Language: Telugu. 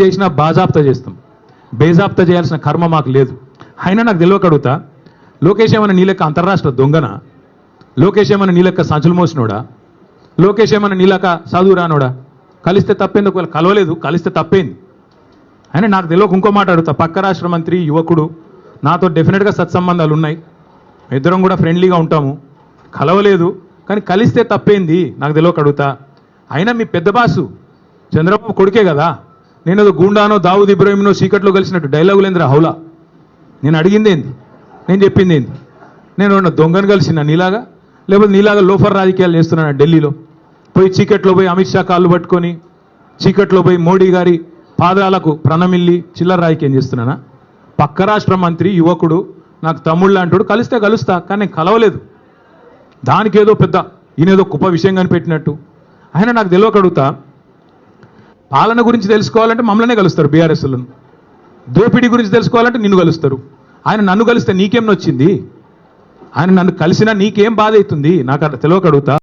చేసినా బాజాప్తా చేస్తాం, బేజాప్తా చేయాల్సిన కర్మ మాకు లేదు. అయినా నాకు తెలియక అడుగుతా, లోకేష్ ఏమన్నా నీ లెక్క అంతర్రాష్ట్ర దొంగనా? లోకేష్ ఏమన్నా నీ లెక్క సంచులు మోసినోడా? లోకేష్ ఏమన్నా నీ లెక్క చదువు రానోడా? కలిస్తే తప్పేంది? ఒకవేళ కలవలేదు కలిస్తే తప్పేంది? అయినా నాకు తెలియక ఇంకో మాట అడుగుతా, పక్క రాష్ట్ర మంత్రి యువకుడు, నాతో డెఫినెట్గా సత్సంబంధాలు ఉన్నాయి, ఇద్దరం కూడా ఫ్రెండ్లీగా ఉంటాము, కలవలేదు కానీ కలిస్తే తప్పేంది? నాకు తెలియక అడుగుతా. అయినా మీ పెద్ద బాసు చంద్రబాబు కొడుకే కదా, నేను ఏదో గూండానో దావుద్ ఇబ్రాహింనో చీకట్లో కలిసినట్టు డైలాగులేంద్రా హౌలా. నేను అడిగింది ఏంది, నేను చెప్పింది ఏంది? నేను దొంగను కలిసిన నీలాగా, లేకపోతే నీలాగా లోఫర్ రాజకీయాలు చేస్తున్నాను ఢిల్లీలో పోయి, చీకట్లో పోయి అమిత్ షా కాళ్ళు పట్టుకొని, చీకట్లో పోయి మోడీ గారి పాదాలకు ప్రణమిల్లి చిల్లర రాజకీయం చేస్తున్నానా? పక్క రాష్ట్ర మంత్రి యువకుడు, నాకు తమ్ముళ్ళు అంటాడు, కలిస్తే కలుస్తా కానీ నేను కలవలేదు. దానికి ఏదో పెద్ద ఈయనేదో గొప్ప విషయం కనిపెట్టినట్టు. ఆయన నాకు తెలియక అడుగుతా, పాలన గురించి తెలుసుకోవాలంటే మమ్మల్నే కలుస్తారు బీఆర్ఎస్లను, దోపిడీ గురించి తెలుసుకోవాలంటే నిన్ను కలుస్తారు. ఆయన నన్ను కలిస్తే నీకేం నొచ్చింది? ఆయన నన్ను కలిసినా నీకేం బాధ అవుతుంది? నాకు తెలియక అడుగుతా.